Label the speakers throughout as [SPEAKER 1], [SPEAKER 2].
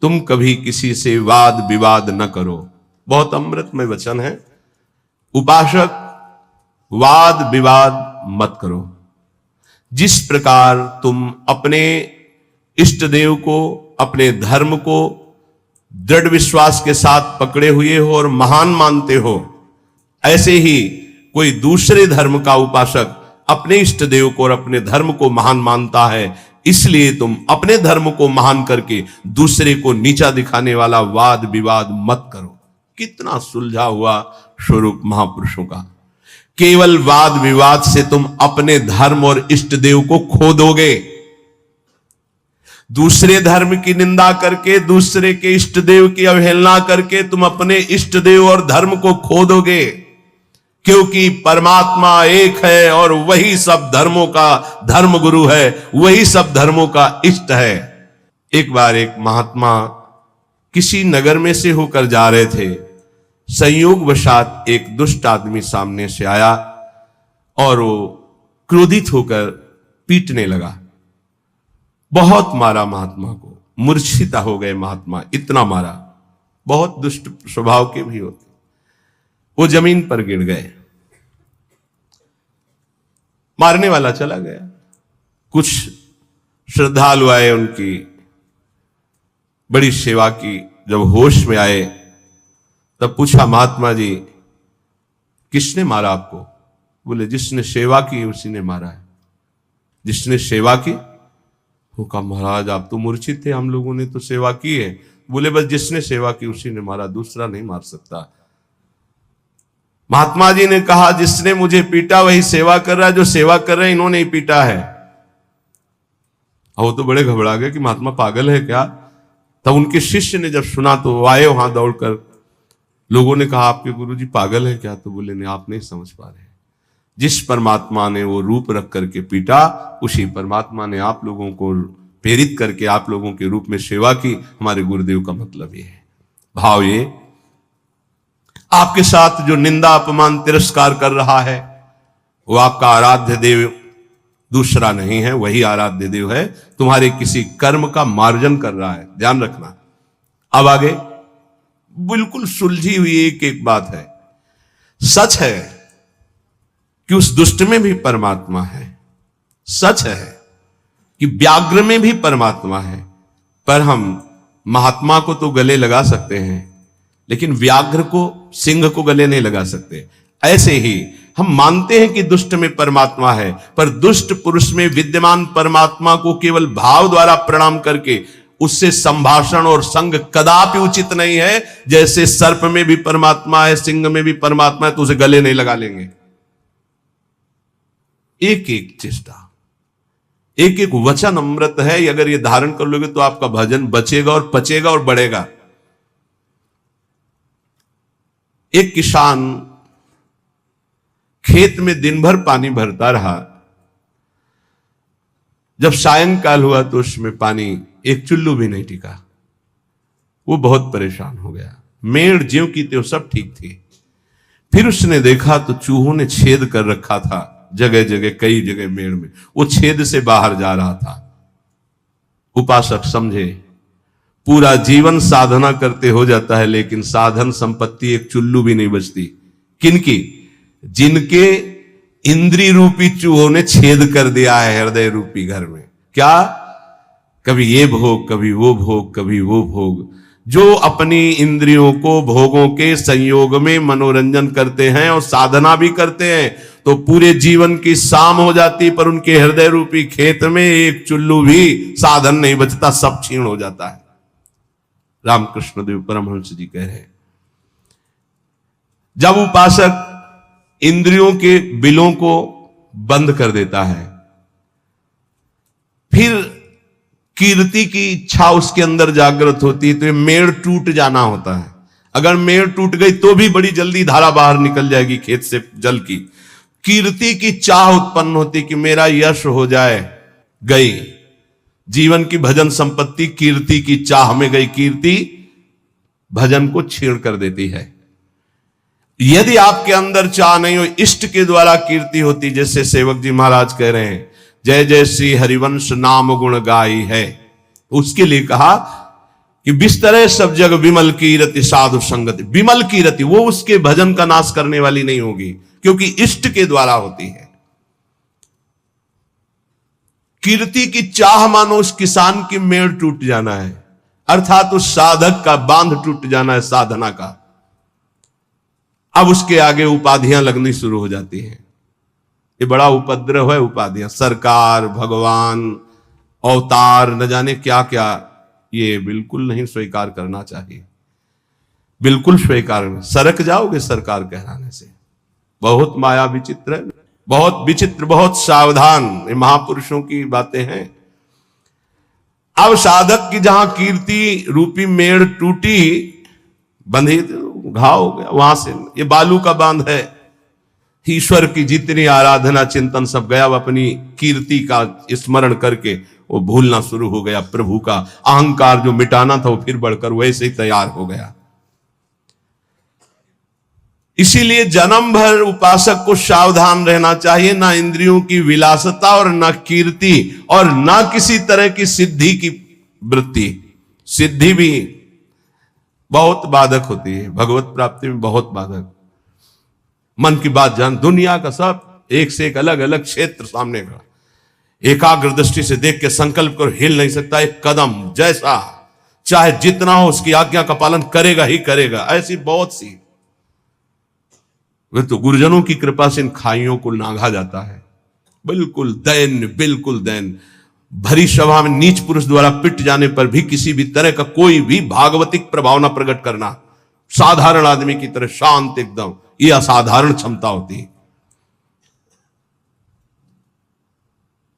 [SPEAKER 1] तुम कभी किसी से वाद विवाद न करो। बहुत अमृतमय वचन है। उपासक, वाद विवाद मत करो। जिस प्रकार तुम अपने इष्ट देव को, अपने धर्म को दृढ़ विश्वास के साथ पकड़े हुए हो और महान मानते हो, ऐसे ही कोई दूसरे धर्म का उपासक अपने इष्ट देव को और अपने धर्म को महान मानता है। इसलिए तुम अपने धर्म को महान करके दूसरे को नीचा दिखाने वाला वाद विवाद मत करो। कितना सुलझा हुआ स्वरूप महापुरुषों का। केवल वाद विवाद से तुम अपने धर्म और इष्ट देव को खो दोगे। दूसरे धर्म की निंदा करके, दूसरे के इष्ट देव की अवहेलना करके तुम अपने इष्ट देव और धर्म को खो दोगे, क्योंकि परमात्मा एक है और वही सब धर्मों का धर्म गुरु है, वही सब धर्मों का इष्ट है। एक बार एक महात्मा किसी नगर में से होकर जा रहे थे। संयोगवशात एक दुष्ट आदमी सामने से आया और वो क्रोधित होकर पीटने लगा। बहुत मारा महात्मा को, मूर्छित हो गए महात्मा, इतना मारा। बहुत दुष्ट स्वभाव के भी होते। वो जमीन पर गिर गए। मारने वाला चला गया। कुछ श्रद्धालु आए, उनकी बड़ी सेवा की। जब होश में आए तब पूछा, महात्मा जी किसने मारा आपको? बोले, जिसने सेवा की उसी ने मारा है। जिसने सेवा की? वो कहा, महाराज आप तो मूर्छित थे, हम लोगों ने तो सेवा की है। बोले, बस जिसने सेवा की उसी ने मारा, दूसरा नहीं मार सकता। महात्मा जी ने कहा, जिसने मुझे पीटा वही सेवा कर रहा है, जो सेवा कर रहे हैं इन्होंने ही पीटा है। वो तो बड़े घबरा गए कि महात्मा पागल है क्या। तब उनके शिष्य ने जब सुना तो वो आए वहां दौड़कर। लोगों ने कहा, आपके गुरुजी पागल है क्या? तो बोले, नहीं, आप नहीं समझ पा रहे। जिस परमात्मा ने वो रूप रख करके पीटा, उसी परमात्मा ने आप लोगों को प्रेरित करके आप लोगों के रूप में सेवा की। हमारे गुरुदेव का मतलब ये है। भाव ये, आपके साथ जो निंदा अपमान तिरस्कार कर रहा है वो आपका आराध्य देव दूसरा नहीं है, वही आराध्य देव है। तुम्हारे किसी कर्म का मार्जन कर रहा है, ध्यान रखना। अब आगे बिल्कुल सुलझी हुई एक एक बात है। सच है कि उस दुष्ट में भी परमात्मा है। सच है कि व्याघ्र में भी परमात्मा है। पर हम महात्मा को तो गले लगा सकते हैं, लेकिन व्याघ्र को, सिंह को गले नहीं लगा सकते। ऐसे ही हम मानते हैं कि दुष्ट में परमात्मा है, पर दुष्ट पुरुष में विद्यमान परमात्मा को केवल भाव द्वारा प्रणाम करके उससे संभाषण और संग कदापि उचित नहीं है। जैसे सर्प में भी परमात्मा है, सिंह में भी परमात्मा है, तो उसे गले नहीं लगा लेंगे। एक एक चेष्टा, एक एक वचन अमृत है। अगर ये धारण कर लोगे तो आपका भजन बचेगा और पचेगा और बढ़ेगा। एक किसान खेत में दिन भर पानी भरता रहा। जब सायंकाल हुआ तो उसमें पानी एक चुल्लू भी नहीं टिका। वो बहुत परेशान हो गया। मेड़ ज्यों की त्यों सब ठीक थी। फिर उसने देखा तो चूहों ने छेद कर रखा था जगह जगह, कई जगह मेड़ में। वो छेद से बाहर जा रहा था। उपासक समझे, पूरा जीवन साधना करते हो जाता है, लेकिन साधन संपत्ति एक चुल्लू भी नहीं बचती। किनकी? जिनके इंद्रिय रूपी चूहों ने छेद कर दिया है हृदय रूपी घर में। क्या? कभी ये भोग, कभी वो भोग, कभी वो भोग। जो अपनी इंद्रियों को भोगों के संयोग में मनोरंजन करते हैं और साधना भी करते हैं, तो पूरे जीवन की शाम हो जाती, पर उनके हृदय रूपी खेत में एक चुल्लू भी साधन नहीं बचता, सब क्षीण हो जाता है। रामकृष्ण देव परमहंस जी कह रहे हैं, जब उपासक इंद्रियों के बिलों को बंद कर देता है, फिर कीर्ति की इच्छा उसके अंदर जागृत होती है, तो ये मेड़ टूट जाना होता है। अगर मेड़ टूट गई तो भी बड़ी जल्दी धारा बाहर निकल जाएगी खेत से जल की। कीर्ति की चाह उत्पन्न होती कि मेरा यश हो जाए, गई जीवन की भजन संपत्ति कीर्ति की चाह में गई। कीर्ति भजन को छीण कर देती है। यदि आपके अंदर चाह नहीं हो, इष्ट के द्वारा कीर्ति होती, जैसे सेवक जी महाराज कह रहे हैं, जय जय श्री हरिवंश नाम गुण गाई है, उसके लिए कहा कि बिस्तरे सब जग विमल कीरति साधु संगति। विमल कीरति वो उसके भजन का नाश करने वाली नहीं होगी, क्योंकि इष्ट के द्वारा होती है। कीर्ति की चाह मानो उस किसान की मेड़ टूट जाना है, अर्थात उस साधक का बांध टूट जाना है साधना का। अब उसके आगे उपाधियां लगनी शुरू हो जाती हैं। ये बड़ा उपद्रव है उपाधियां, सरकार, भगवान, अवतार, न जाने क्या क्या। ये बिल्कुल नहीं स्वीकार करना चाहिए, बिल्कुल स्वीकार नहीं। सरक जाओगे सरकार कहलाने से। बहुत माया विचित्र है, बहुत विचित्र, बहुत सावधान। ये महापुरुषों की बातें हैं। अब साधक की जहां कीर्ति रूपी मेड़ टूटी, बंधी, घाव हो गया वहां से। ये बालू का बांध है। ईश्वर की जितनी आराधना चिंतन सब गया, वो अपनी कीर्ति का स्मरण करके वो भूलना शुरू हो गया। प्रभु का अहंकार जो मिटाना था वो फिर बढ़कर वैसे ही तैयार हो गया। इसीलिए जन्म भर उपासक को सावधान रहना चाहिए, ना इंद्रियों की विलासता और ना कीर्ति और ना किसी तरह की सिद्धि की वृत्ति। सिद्धि भी बहुत बाधक होती है, भगवत प्राप्ति में बहुत बाधक। मन की बात जान, दुनिया का सब एक से एक अलग अलग क्षेत्र सामने का, एकाग्र दृष्टि से देख के संकल्प कर हिल नहीं सकता एक कदम। जैसा चाहे जितना हो उसकी आज्ञा का पालन करेगा ही करेगा। ऐसी बहुत सी, वे तो गुरुजनों की कृपा से इन खाइयों को नांगा जाता है। बिल्कुल दैन्य, बिल्कुल दैन्य। भरी सभा में नीच पुरुष द्वारा पिट जाने पर भी किसी भी तरह का कोई भी भागवतिक प्रभाव न प्रकट करना, साधारण आदमी की तरह शांत एकदम, यह असाधारण क्षमता होती है।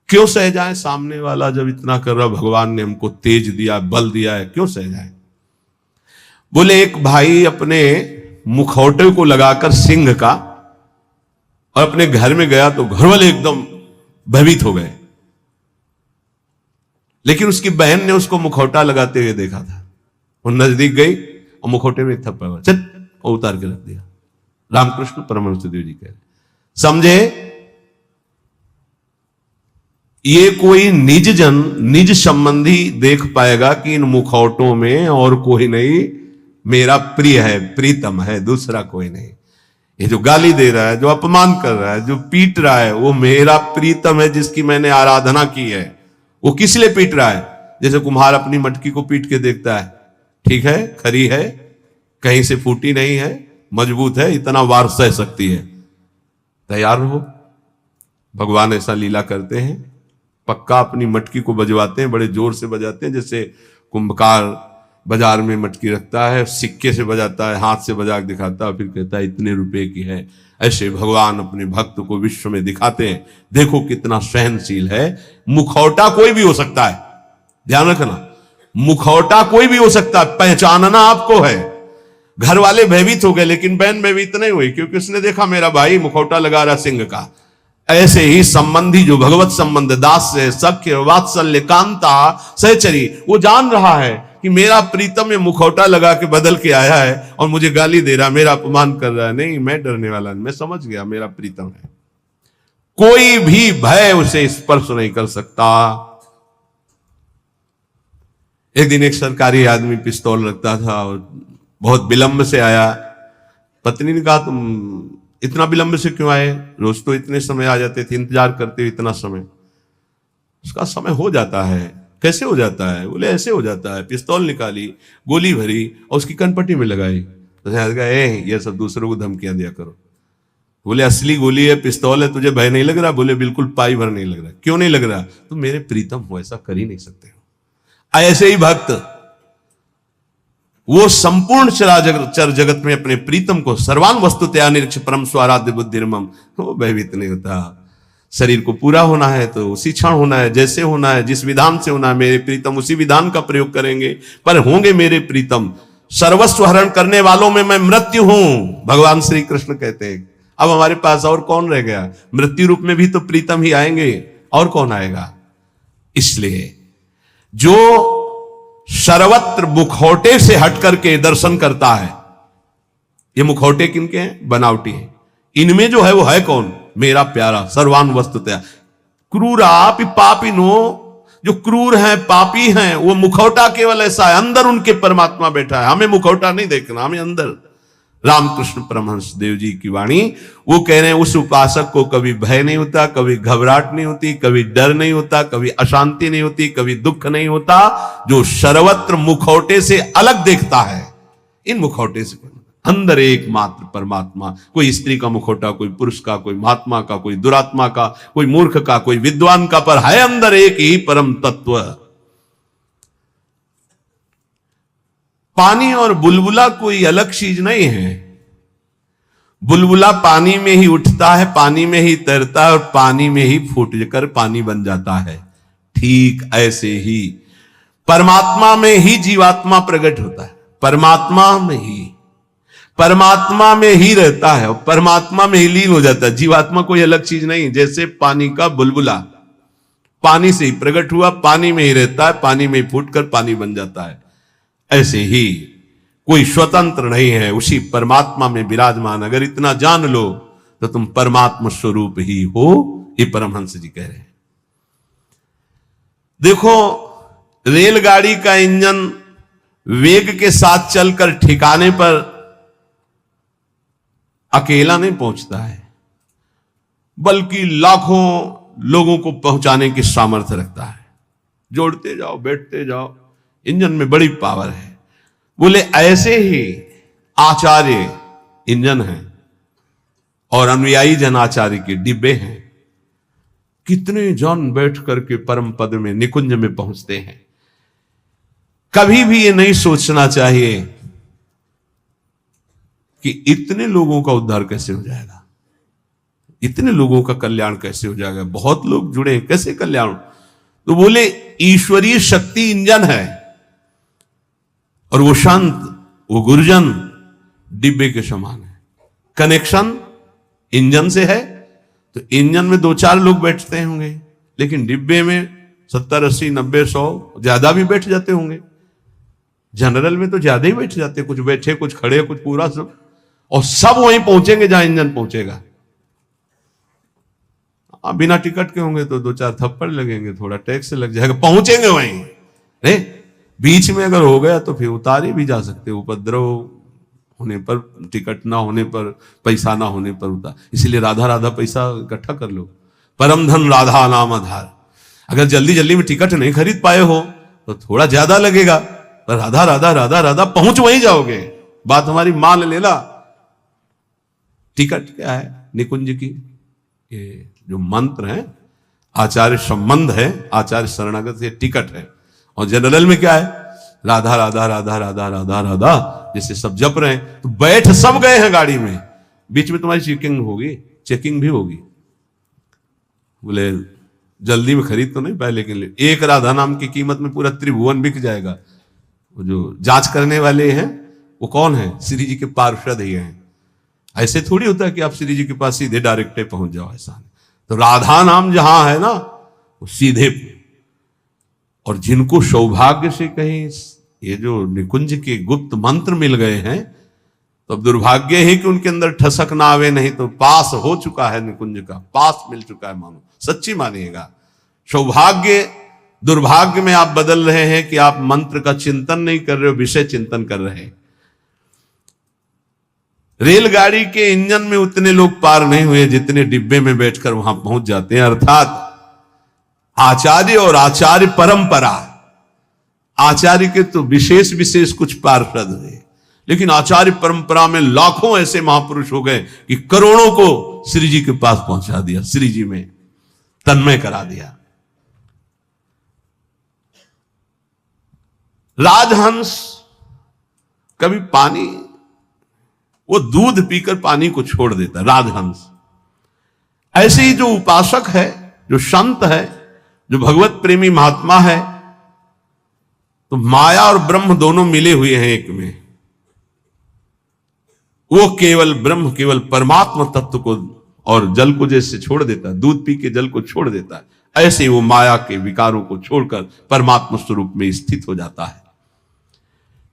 [SPEAKER 1] क्यों सह जाए सामने वाला जब इतना कर रहा? भगवान ने हमको तेज दिया, बल दिया है, क्यों सह जाए? बोले एक भाई अपने मुखौटे को लगाकर सिंह का और अपने घर में गया तो घर वाले एकदम भयभीत हो गए, लेकिन उसकी बहन ने उसको मुखौटा लगाते हुए देखा था। वो नजदीक गई और मुखौटे में थप्पड़ चल और उतार के रख दिया। रामकृष्ण परमहंस देव जी कह रहे, समझे ये कोई निज जन, निज संबंधी देख पाएगा कि इन मुखौटों में और कोई नहीं, मेरा प्रिय है, प्रीतम है, दूसरा कोई नहीं। ये जो गाली दे रहा है, जो अपमान कर रहा है, जो पीट रहा है, वो मेरा प्रीतम है जिसकी मैंने आराधना की है। वो किस लिए पीट रहा है? जैसे कुम्हार अपनी मटकी को पीट के देखता है, ठीक है, खरी है, कहीं से फूटी नहीं है, मजबूत है, इतना वार सह सकती है, तैयार रहो। भगवान ऐसा लीला करते हैं, पक्का अपनी मटकी को बजवाते हैं, बड़े जोर से बजाते हैं। जैसे कुंभकार बाजार में मटकी रखता है, सिक्के से बजाता है, हाथ से बजा के दिखाता है, फिर कहता है इतने रुपए की है। ऐसे भगवान अपने भक्त को विश्व में दिखाते हैं, देखो कितना सहनशील है। मुखौटा कोई भी हो सकता है, ध्यान रखना, मुखौटा कोई भी हो सकता है, पहचानना आपको है। घर वाले भयभीत हो गए, लेकिन बहन भयभीत नहीं हुई, क्योंकि उसने देखा मेरा भाई मुखौटा लगा रहा सिंह का। ऐसे ही संबंधी जो भगवत संबंध, दास से सख्य, वात्सल्य, कांता, सहचरी, वो जान रहा है कि मेरा प्रीतम में मुखौटा लगा के बदल के आया है और मुझे गाली दे रहा, मेरा अपमान कर रहा है। नहीं, मैं डरने वाला नहीं, मैं समझ गया मेरा प्रीतम है। कोई भी भय उसे स्पर्श नहीं कर सकता। एक दिन एक सरकारी आदमी पिस्तौल रखता था और बहुत विलंब से आया। पत्नी ने कहा, तुम इतना विलंब से क्यों आए? रोज तो इतने समय आ जाते थे, इंतजार करते हो इतना समय। उसका समय हो जाता है। कैसे हो जाता है? बोले ऐसे हो जाता है। पिस्तौल निकाली, गोली भरी और उसकी कनपट्टी में लगाई। तो ये सब दूसरों को धमकियां दिया करो। बोले असली गोली है, पिस्तौल है, तुझे भय नहीं लग रहा? बोले बिल्कुल पाई भर नहीं लग रहा। क्यों नहीं लग रहा? तुम मेरे प्रीतम हो, ऐसा कर ही नहीं सकते हो। ऐसे ही भक्त, वो संपूर्ण चर जगत में अपने प्रीतम को सर्वान वस्तुतया निरीक्ष परम स्वाराध्य बुद्धिर्मम, वो भयभीत नहीं होता। शरीर को पूरा होना है तो उसी क्षण होना है, जैसे होना है, जिस विधान से होना है, मेरे प्रीतम उसी विधान का प्रयोग करेंगे, पर होंगे मेरे प्रीतम। सर्वस्व हरण करने वालों में मैं मृत्यु हूं, भगवान श्री कृष्ण कहते हैं। अब हमारे पास और कौन रह गया? मृत्यु रूप में भी तो प्रीतम ही आएंगे, और कौन आएगा? इसलिए जो सर्वत्र मुखौटे से हट करके दर्शन करता है, ये मुखौटे किनके हैं? बनावटी हैं। इनमें जो है वो है कौन? मेरा प्यारा, सर्वान वस्तुतया। क्रूरा पापिनो, जो क्रूर हैं, पापी हैं, वो मुखौटा केवल ऐसा है, अंदर उनके परमात्मा बैठा है। हमें मुखौटा नहीं देखना, हमें अंदर। रामकृष्ण परमहंस देव जी की वाणी, वो कह रहे हैं उस उपासक को कभी भय नहीं होता, कभी घबराहट नहीं होती, कभी डर नहीं होता, कभी अशांति नहीं होती, कभी दुख नहीं होता, जो सर्वत्र मुखौटे से अलग देखता है। इन मुखौटे से अंदर एकमात्र परमात्मा, कोई स्त्री का मुखौटा, कोई पुरुष का, कोई महात्मा का, कोई दुरात्मा का, कोई मूर्ख का, कोई विद्वान का, पर है अंदर एक ही परम तत्व। पानी और बुलबुला कोई अलग चीज नहीं है। बुलबुला पानी में ही उठता है, पानी में ही तैरता है और पानी में ही फूट कर पानी बन जाता है। ठीक ऐसे ही परमात्मा में ही जीवात्मा प्रकट होता है, परमात्मा में ही रहता है और परमात्मा में ही लीन हो जाता है। जीवात्मा कोई अलग चीज नहीं। जैसे पानी का बुलबुला पानी से ही प्रकट हुआ, पानी में ही रहता है, पानी में ही फूट कर पानी बन जाता है, ऐसे ही कोई स्वतंत्र नहीं है, उसी परमात्मा में विराजमान। अगर इतना जान लो तो तुम परमात्मा स्वरूप ही हो, ये परमहंस जी कह रहे हैं। देखो, रेलगाड़ी का इंजन वेग के साथ चलकर ठिकाने पर अकेला नहीं पहुंचता है, बल्कि लाखों लोगों को पहुंचाने की सामर्थ्य रखता है। जोड़ते जाओ, बैठते जाओ, इंजन में बड़ी पावर है। बोले ऐसे ही आचार्य इंजन है और अनुयायी जन आचार्य के डिब्बे हैं। कितने जन बैठ करके परम पद में, निकुंज में पहुंचते हैं। कभी भी ये नहीं सोचना चाहिए कि इतने लोगों का उद्धार कैसे हो जाएगा, इतने लोगों का कल्याण कैसे हो जाएगा। बहुत लोग जुड़े हैं, कैसे कल्याण? तो बोले ईश्वरीय शक्ति इंजन है और वो शांत, वो गुरुजन डिब्बे के समान है। कनेक्शन इंजन से है तो इंजन में 2-4 लोग बैठते होंगे, लेकिन डिब्बे में 70, 80, 90, 100 ज्यादा भी बैठ जाते होंगे। जनरल में तो ज्यादा ही बैठ जाते, कुछ बैठे, कुछ खड़े, कुछ पूरा सब, और सब वहीं पहुंचेंगे जहां इंजन पहुंचेगा। बिना टिकट के होंगे तो 2-4 थप्पड़ लगेंगे, थोड़ा टैक्स लग जाएगा, पहुंचेंगे वहीं। नहीं, बीच में अगर हो गया तो फिर उतारे भी जा सकते, उपद्रव होने पर, टिकट ना होने पर, पैसा ना होने पर उतार। इसलिए राधा राधा पैसा इकट्ठा कर लो, परम धन राधा नाम आधार। अगर जल्दी जल्दी में टिकट नहीं खरीद पाए हो तो थोड़ा ज्यादा लगेगा, पर राधा राधा राधा राधा पहुंच वहीं जाओगे। बात हमारी मान लेना। टिकट क्या है? निकुंज की ये जो मंत्र है, आचार्य संबंध है, आचार्य शरणागत से टिकट है। और जनरल में क्या है? राधा राधा राधा राधा राधा राधा, जैसे सब जप रहे हैं तो बैठ सब गए हैं गाड़ी में, बीच में तुम्हारी चेकिंग भी होगी। बोले जल्दी में खरीद तो नहीं पाए, लेकिन एक राधा नाम की कीमत में पूरा त्रिभुवन बिक जाएगा। वो जो जांच करने वाले हैं वो कौन है? श्री जी के पार्षद ही हैं। ऐसे थोड़ी होता है कि आप श्री जी के पास सीधे डायरेक्ट पहुंच जाओ, ऐसा नहीं। तो राधा नाम जहां है ना, वो सीधे। और जिनको सौभाग्य से कहीं ये जो निकुंज के गुप्त मंत्र मिल गए हैं, तो अब दुर्भाग्य है कि उनके अंदर ठसक ना आवे, नहीं तो पास हो चुका है, निकुंज का पास मिल चुका है, मानो सच्ची मानिएगा। सौभाग्य दुर्भाग्य में आप बदल रहे हैं कि आप मंत्र का चिंतन नहीं कर रहे हो, विषय चिंतन कर रहे हैं। रेलगाड़ी के इंजन में उतने लोग पार नहीं हुए जितने डिब्बे में बैठकर वहां पहुंच जाते हैं। अर्थात आचार्य और आचार्य परंपरा, आचार्य के तो विशेष विशेष कुछ पार्षद हुए, लेकिन आचार्य परंपरा में लाखों ऐसे महापुरुष हो गए कि करोड़ों को श्री जी के पास पहुंचा दिया, श्री जी में तन्मय करा दिया। राजहंस कभी पानी, वो दूध पीकर पानी को छोड़ देता है, राजहंस। ऐसे ही जो उपासक है, जो संत है, जो भगवत प्रेमी महात्मा है, तो माया और ब्रह्म दोनों मिले हुए हैं एक में। वो केवल ब्रह्म, केवल परमात्मा तत्व को और जल को जैसे छोड़ देता है, दूध पी के जल को छोड़ देता है, ऐसे ही वो माया के विकारों को छोड़कर परमात्मा स्वरूप में स्थित हो जाता है।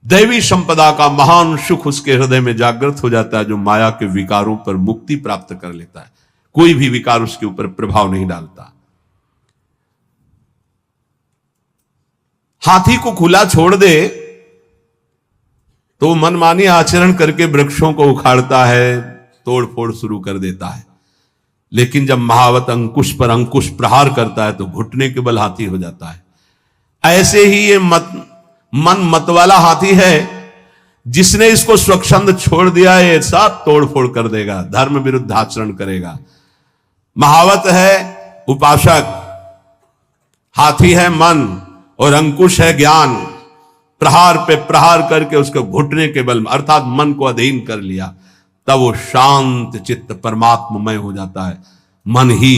[SPEAKER 1] दैवी संपदा का महान सुख उसके हृदय में जागृत हो जाता है, जो माया के विकारों पर मुक्ति प्राप्त कर लेता है। कोई भी विकार उसके ऊपर प्रभाव नहीं डालता। हाथी को खुला छोड़ दे तो मनमानी आचरण करके वृक्षों को उखाड़ता है, तोड़ फोड़ शुरू कर देता है। लेकिन जब महावत अंकुश पर अंकुश प्रहार करता है तो घुटने के बल हाथी हो जाता है। ऐसे ही ये मन मत वाला हाथी है, जिसने इसको स्वच्छंद छोड़ दिया है सब तोड़ फोड़ कर देगा, धर्म विरुद्ध आचरण करेगा। महावत है उपासक, हाथी है मन और अंकुश है ज्ञान। प्रहार पे प्रहार करके उसको घुटने के बल अर्थात मन को अधीन कर लिया, तब वो शांत चित्त परमात्ममय हो जाता है। मन ही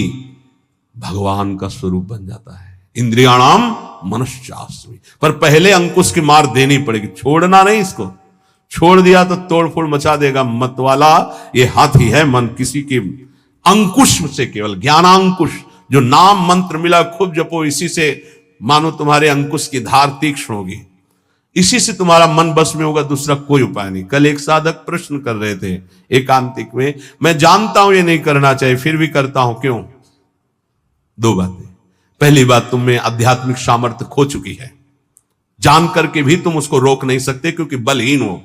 [SPEAKER 1] भगवान का स्वरूप बन जाता है। इंद्रियाणाम मनश्चास्मि, पर पहले अंकुश की मार देनी पड़ेगी, छोड़ना नहीं। इसको छोड़ दिया तो तोड़फोड़ मचा देगा। मत वाला ये हाथी है मन, किसी के अंकुश से, केवल ज्ञानांकुश, जो नाम मंत्र मिला खूब जपो, इसी से मानो तुम्हारे अंकुश की धार तीक्ष्ण होगी, इसी से तुम्हारा मन बस में होगा, दूसरा कोई उपाय नहीं। कल एक साधक प्रश्न कर रहे थे एकांतिक में, मैं जानता हूं ये नहीं करना चाहिए फिर भी करता हूं, क्यों? दो बातें। पहली बात, तुम में आध्यात्मिक सामर्थ्य खो चुकी है, जान करके भी तुम उसको रोक नहीं सकते क्योंकि बलहीन हो।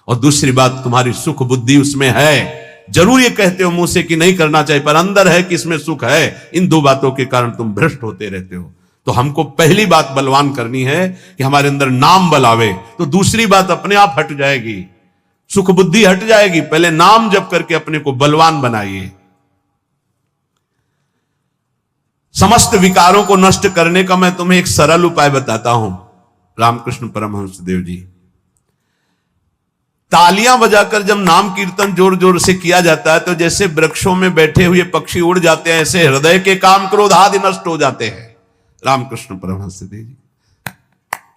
[SPEAKER 1] और दूसरी बात, तुम्हारी सुख बुद्धि उसमें है, जरूर ये कहते हो मुंह से कि नहीं करना चाहिए, पर अंदर है कि इसमें सुख है। इन दो बातों के कारण तुम भ्रष्ट होते रहते हो। तो हमको पहली बात बलवान करनी है कि हमारे अंदर नाम बल आवे, तो दूसरी बात अपने आप हट जाएगी, सुख बुद्धि हट जाएगी। पहले नाम जप करके अपने को बलवान बनाइए। समस्त विकारों को नष्ट करने का मैं तुम्हें एक सरल उपाय बताता हूं। रामकृष्ण परमहंस देव जी, तालियां बजाकर जब नाम कीर्तन जोर जोर से किया जाता है तो जैसे वृक्षों में बैठे हुए पक्षी उड़ जाते हैं, ऐसे हृदय के काम क्रोध आदि नष्ट हो जाते हैं। रामकृष्ण परमहंस देव जी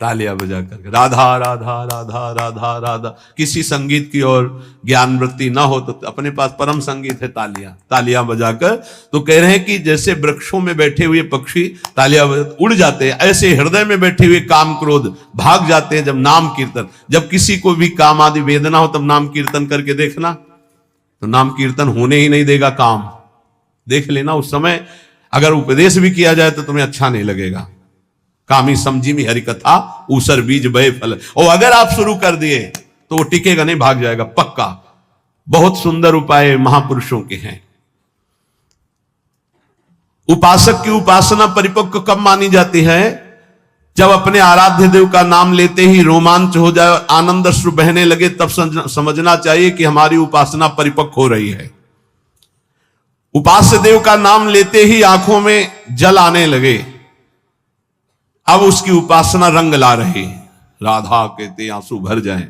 [SPEAKER 1] तालियां बजाकर राधा राधा राधा राधा राधा, किसी संगीत की और ज्ञान वृत्ति ना हो तो अपने पास परम संगीत है तालियां, तालियां बजाकर तो कह रहे हैं कि जैसे वृक्षों में बैठे हुए पक्षी तालियां उड़ जाते हैं, ऐसे हृदय में बैठे हुए काम क्रोध भाग जाते हैं जब नाम कीर्तन। जब किसी को भी काम आदि वेदना हो तब नाम कीर्तन करके देखना, तो नाम कीर्तन होने ही नहीं देगा काम। देख लेना, उस समय अगर उपदेश भी किया जाए तो तुम्हें अच्छा नहीं लगेगा। कामी समझी में हरि कथा ऊसर बीज बहे फल, और अगर आप शुरू कर दिए तो वो टिकेगा नहीं, भाग जाएगा पक्का। बहुत सुंदर उपाय महापुरुषों के हैं। उपासक की उपासना परिपक्व कब मानी जाती है? जब अपने आराध्य देव का नाम लेते ही रोमांच हो जाए, आनंद अश्रु बहने लगे, तब समझना चाहिए कि हमारी उपासना परिपक्व हो रही है। उपास्य देव का नाम लेते ही आंखों में जल आने लगे, अब उसकी उपासना रंग ला रही, राधा कहते आंसू भर जाएं।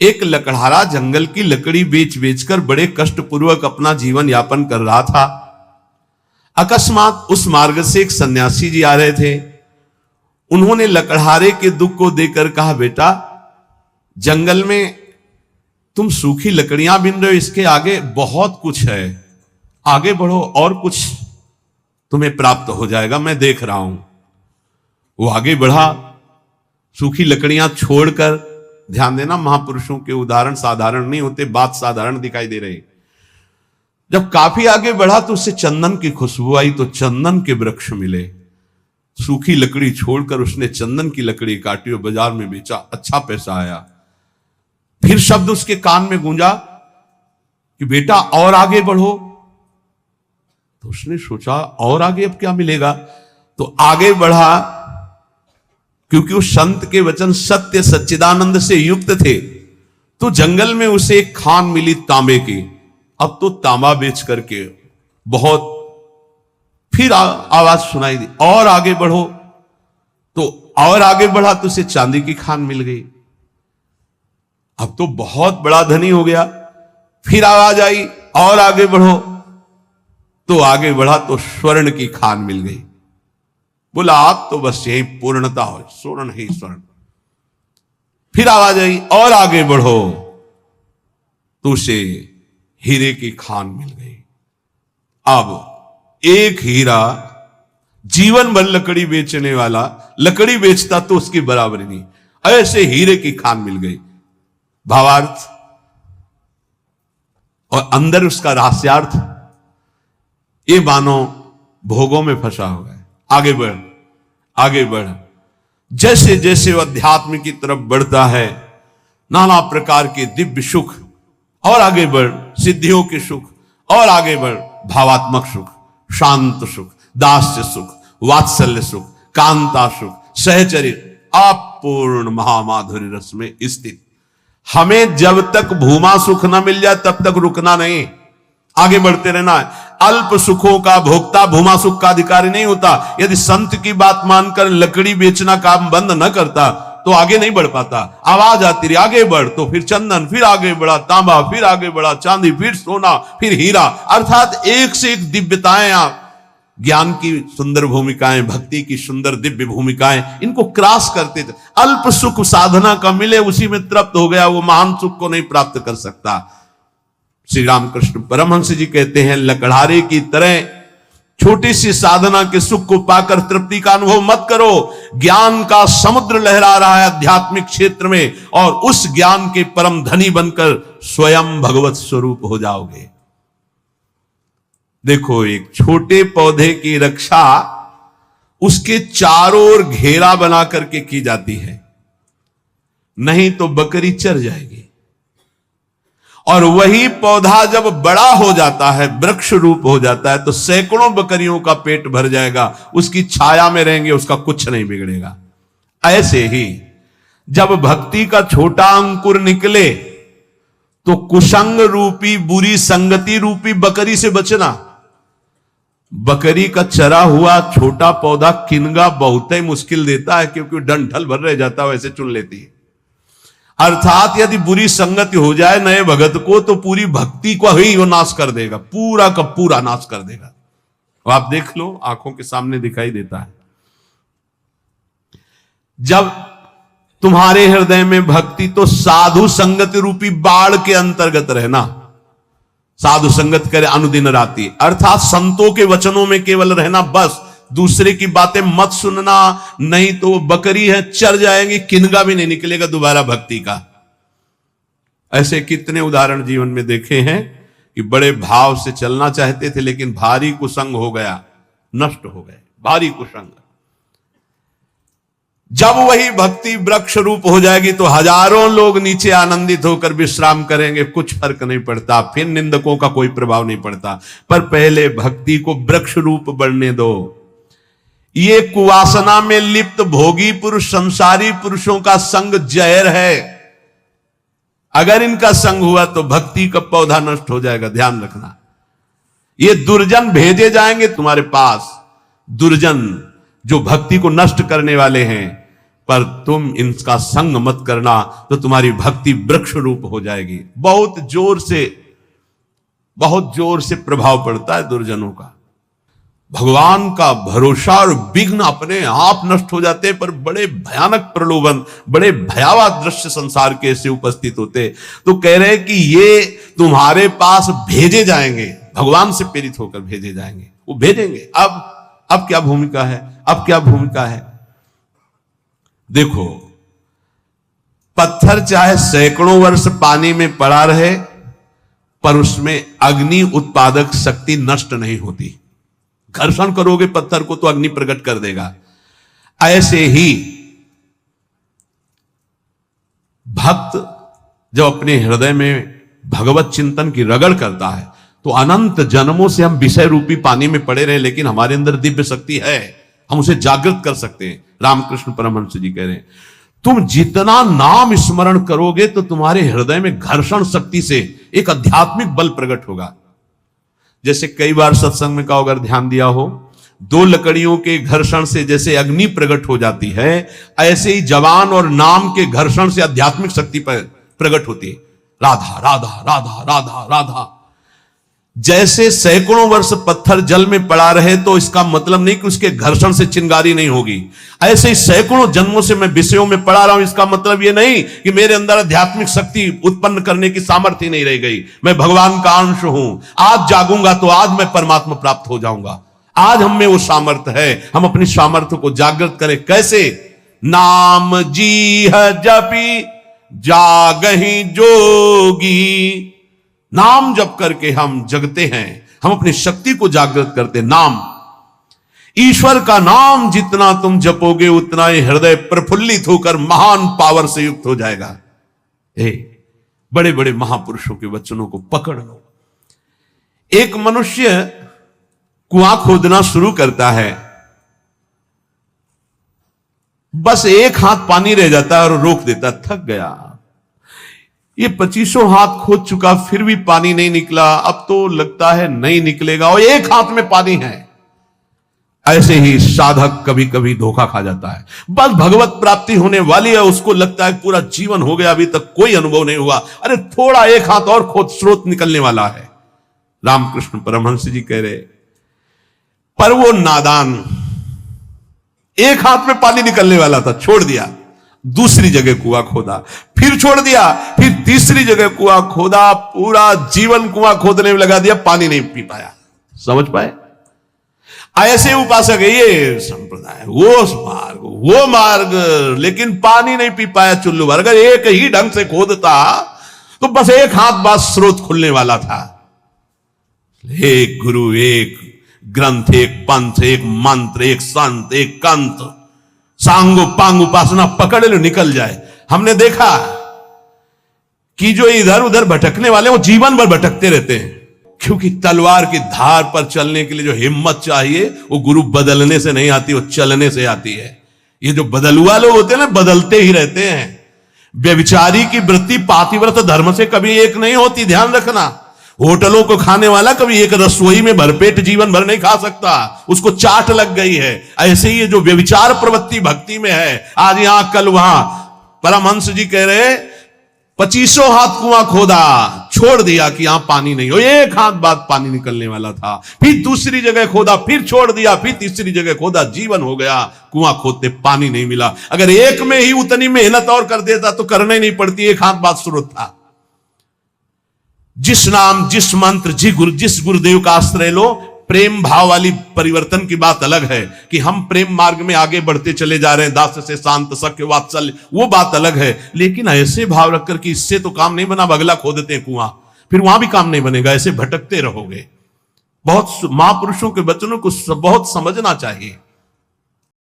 [SPEAKER 1] एक लकड़हारा जंगल की लकड़ी बेच बेचकर बड़े कष्ट पूर्वक अपना जीवन यापन कर रहा था। अकस्मात उस मार्ग से एक सन्यासी जी आ रहे थे। उन्होंने लकड़हारे के दुख को देखकर कहा, बेटा जंगल में तुम सूखी लकड़ियां बिन रहे हो, इसके आगे बहुत कुछ है, आगे बढ़ो और कुछ तुम्हें प्राप्त हो जाएगा, मैं देख रहा हूं। वो आगे बढ़ा, सूखी लकड़ियां छोड़कर, ध्यान देना महापुरुषों के उदाहरण साधारण नहीं होते, बात साधारण दिखाई दे रही। जब काफी आगे बढ़ा तो उससे चंदन की खुशबू आई, तो चंदन के वृक्ष मिले। सूखी लकड़ी छोड़कर उसने चंदन की लकड़ी काटी और बाजार में बेचा, अच्छा पैसा आया। फिर शब्द उसके कान में गूंजा कि बेटा और आगे बढ़ो। तो उसने सोचा और आगे अब क्या मिलेगा, तो आगे बढ़ा, क्योंकि उस संत के वचन सत्य सच्चिदानंद से युक्त थे। तो जंगल में उसे एक खान मिली तांबे की, अब तो तांबा बेच करके बहुत, फिर आवाज सुनाई दी और आगे बढ़ो, तो और आगे बढ़ा तो उसे चांदी की खान मिल गई, अब तो बहुत बड़ा धनी हो गया। फिर आवाज आई और आगे बढ़ो, तो आगे बढ़ा तो स्वर्ण की खान मिल गई। बोला आप तो बस यही पूर्णता हो, स्वर्ण ही स्वर्ण। फिर आवाज आई और आगे बढ़ो, तो उसे हीरे की खान मिल गई। अब एक हीरा जीवन भर लकड़ी बेचने वाला लकड़ी बेचता तो उसकी बराबरी नहीं, ऐसे हीरे की खान मिल गई। भावार्थ और अंदर उसका रहस्यार्थ, ये मानो भोगों में फंसा हुआ है, आगे बढ़। आगे बढ़। जैसे जैसे वह अध्यात्म की तरफ बढ़ता है, नाना प्रकार के दिव्य सुख, और आगे बढ़ सिद्धियों के सुख, और आगे बढ़ भावात्मक सुख, शांत सुख, दास्य सुख, वात्सल्य सुख, कांता सुख, सहचरित, अपूर्ण महामाधुर्य रस में स्थित। हमें जब तक भूमा सुख न मिल जाए तब तक रुकना नहीं, आगे बढ़ते रहना है। अल्प सुखों का भोक्ता भूमा सुख का अधिकारी नहीं होता। यदि संत की बात मानकर लकड़ी बेचना काम बंद न करता तो आगे नहीं बढ़ पाता। आवाज आती रही आगे बढ़, तो फिर चंदन, फिर आगे बढ़ा तांबा, फिर आगे बढ़ा चांदी, फिर सोना, फिर हीरा, अर्थात एक से एक दिव्यताएं, आप ज्ञान की सुंदर भूमिकाएं, भक्ति की सुंदर दिव्य भूमिकाएं, इनको क्रॉस करते थे। अल्प सुख साधना का मिले उसी में तृप्त हो गया, वो महान सुख को नहीं प्राप्त कर सकता। श्री रामकृष्ण परमहंस जी कहते हैं, लकड़हारे की तरह छोटी सी साधना के सुख को पाकर तृप्ति का अनुभव मत करो। ज्ञान का समुद्र लहरा रहा है आध्यात्मिक क्षेत्र में, और उस ज्ञान के परम धनी बनकर स्वयं भगवत स्वरूप हो जाओगे। देखो, एक छोटे पौधे की रक्षा उसके चारों ओर घेरा बना करके की जाती है, नहीं तो बकरी चर जाएगी। और वही पौधा जब बड़ा हो जाता है, वृक्ष रूप हो जाता है, तो सैकड़ों बकरियों का पेट भर जाएगा, उसकी छाया में रहेंगे, उसका कुछ नहीं बिगड़ेगा। ऐसे ही जब भक्ति का छोटा अंकुर निकले तो कुसंग रूपी, बुरी संगति रूपी बकरी से बचना। बकरी का चरा हुआ छोटा पौधा किनगा बहुत ही मुश्किल देता है, क्योंकि डंठल भर रह जाता है, वैसे चुन लेती है। अर्थात यदि बुरी संगति हो जाए नए भगत को, तो पूरी भक्ति को ही वो नाश कर देगा, पूरा का पूरा नाश कर देगा। अब आप देख लो, आंखों के सामने दिखाई देता है। जब तुम्हारे हृदय में भक्ति, तो साधु संगत रूपी बाढ़ के अंतर्गत रहना। साधु संगत करे अनुदिन राति, अर्थात संतों के वचनों में केवल रहना, बस दूसरे की बातें मत सुनना, नहीं तो वो बकरी है, चर जाएंगी, किनगा भी नहीं निकलेगा दोबारा भक्ति का। ऐसे कितने उदाहरण जीवन में देखे हैं कि बड़े भाव से चलना चाहते थे, लेकिन भारी कुसंग हो गया, नष्ट हो गए, भारी कुसंग। जब वही भक्ति वृक्ष रूप हो जाएगी तो हजारों लोग नीचे आनंदित होकर विश्राम करेंगे, कुछ फर्क नहीं पड़ता, फिर निंदकों का कोई प्रभाव नहीं पड़ता। पर पहले भक्ति को वृक्ष रूप बढ़ने दो। ये कुवासना में लिप्त भोगी पुरुष, संसारी पुरुषों का संग जहर है। अगर इनका संग हुआ तो भक्ति का पौधा नष्ट हो जाएगा, ध्यान रखना। ये दुर्जन भेजे जाएंगे तुम्हारे पास, दुर्जन जो भक्ति को नष्ट करने वाले हैं, पर तुम इनका संग मत करना, तो तुम्हारी भक्ति वृक्ष रूप हो जाएगी। बहुत जोर से प्रभाव पड़ता है दुर्जनों का। भगवान का भरोसा और विघ्न अपने आप नष्ट हो जाते, पर बड़े भयानक प्रलोभन, बड़े भयावह दृश्य संसार के ऐसे उपस्थित होते। तो कह रहे कि ये तुम्हारे पास भेजे जाएंगे, भगवान से प्रेरित होकर भेजे जाएंगे, वो भेजेंगे। अब क्या भूमिका है, अब क्या भूमिका है? देखो, पत्थर चाहे सैकड़ों वर्ष पानी में पड़ा रहे, पर उसमें अग्नि उत्पादक शक्ति नष्ट नहीं होती। घर्षण करोगे पत्थर को तो अग्नि प्रकट कर देगा। ऐसे ही भक्त जब अपने हृदय में भगवत चिंतन की रगड़ करता है, तो अनंत जन्मों से हम विषय रूपी पानी में पड़े रहे, लेकिन हमारे अंदर दिव्य शक्ति है, हम उसे जागृत कर सकते हैं। रामकृष्ण परमहंस जी कह रहे हैं, तुम जितना नाम स्मरण करोगे तो तुम्हारे हृदय में घर्षण शक्ति से एक आध्यात्मिक बल प्रकट होगा। जैसे कई बार सत्संग में का अगर ध्यान दिया हो, दो लकड़ियों के घर्षण से जैसे अग्नि प्रकट हो जाती है, ऐसे ही जवान और नाम के घर्षण से आध्यात्मिक शक्ति प्रकट होती है। राधा राधा राधा राधा राधा। जैसे सैकड़ों वर्ष पत्थर जल में पड़ा रहे तो इसका मतलब नहीं कि उसके घर्षण से चिंगारी नहीं होगी। ऐसे ही सैकड़ों जन्मों से मैं विषयों में पड़ा रहा हूं, इसका मतलब यह नहीं कि मेरे अंदर आध्यात्मिक शक्ति उत्पन्न करने की सामर्थ्य नहीं रह गई। मैं भगवान का अंश हूं। आज जागूंगा तो आज मैं परमात्मा प्राप्त हो जाऊंगा। आज हम में वो सामर्थ्य है, हम अपनी सामर्थ्य को जागृत करें। कैसे? नाम जी है जपी जागहि जोगी। नाम जप करके हम जगते हैं, हम अपनी शक्ति को जागृत करते। नाम, ईश्वर का नाम जितना तुम जपोगे उतना ही हृदय प्रफुल्लित होकर महान पावर से युक्त हो जाएगा। बड़े बड़े महापुरुषों के वचनों को पकड़ लो। एक मनुष्य कुआं खोदना शुरू करता है, बस एक हाथ पानी रह जाता है और रोक देता, थक गया। ये 25 हाथ खोद चुका, फिर भी पानी नहीं निकला, अब तो लगता है नहीं निकलेगा, और एक हाथ में पानी है। ऐसे ही साधक कभी कभी धोखा खा जाता है। बस भगवत प्राप्ति होने वाली है, उसको लगता है पूरा जीवन हो गया, अभी तक कोई अनुभव नहीं हुआ। अरे थोड़ा एक हाथ और खोद, स्रोत निकलने वाला है। रामकृष्ण परमहंस जी कह रहे, पर वो नादान, एक हाथ में पानी निकलने वाला था, छोड़ दिया, दूसरी जगह कुआं खोदा, फिर छोड़ दिया, फिर तीसरी जगह कुआं खोदा, पूरा जीवन कुआं खोदने में लगा दिया, पानी नहीं पी पाया। समझ पाए? ऐसे उपासक है ये संप्रदाय, वो मार्ग, लेकिन पानी नहीं पी पाया चुल्लू भर। अगर एक ही ढंग से खोदता तो बस एक हाथ बाद स्रोत खुलने वाला था। एक गुरु, एक ग्रंथ, एक पंथ, एक मंत्र, एक संत, एक कंत, सांगो पांग उपासना पकड़ लो, निकल जाए। हमने देखा कि जो इधर उधर भटकने वाले वो जीवन भर भटकते रहते हैं, क्योंकि तलवार की धार पर चलने के लिए जो हिम्मत चाहिए वो गुरु बदलने से नहीं आती, वो चलने से आती है। ये जो बदलुआ लोग होते हैं ना, बदलते ही रहते हैं। व्यभिचारी की वृत्ति पातिव्रत धर्म से कभी एक नहीं होती, ध्यान रखना। होटलों को खाने वाला कभी एक रसोई में भरपेट जीवन भर नहीं खा सकता, उसको चाट लग गई है। ऐसे ही जो व्यभिचार प्रवृत्ति भक्ति में है, आज यहां कल वहां, परमहंस जी कह रहे 25 हाथ कुआं खोदा, छोड़ दिया कि यहां पानी नहीं हो, एक हाथ बाद पानी निकलने वाला था, फिर दूसरी जगह खोदा, फिर छोड़ दिया, फिर तीसरी जगह खोदा, जीवन हो गया, कुआं खोदते पानी नहीं मिला। अगर एक में ही उतनी मेहनत और कर देता तो करना ही नहीं पड़ती, एक हाथ बाद स्रोत था। जिस नाम, जिस मंत्र, जिस गुरुदेव का आश्रय लो, प्रेम भाव वाली परिवर्तन की बात अलग है कि हम प्रेम मार्ग में आगे बढ़ते चले जा रहे हैं, दास से शांत, सख्य, वात्सल्य, वो बात अलग है। लेकिन ऐसे भाव रखकर कि इससे तो काम नहीं बना, अगला खोदते हैं कुआं, फिर वहां भी काम नहीं बनेगा, ऐसे भटकते रहोगे। बहुत महापुरुषों के वचनों को बहुत समझना चाहिए।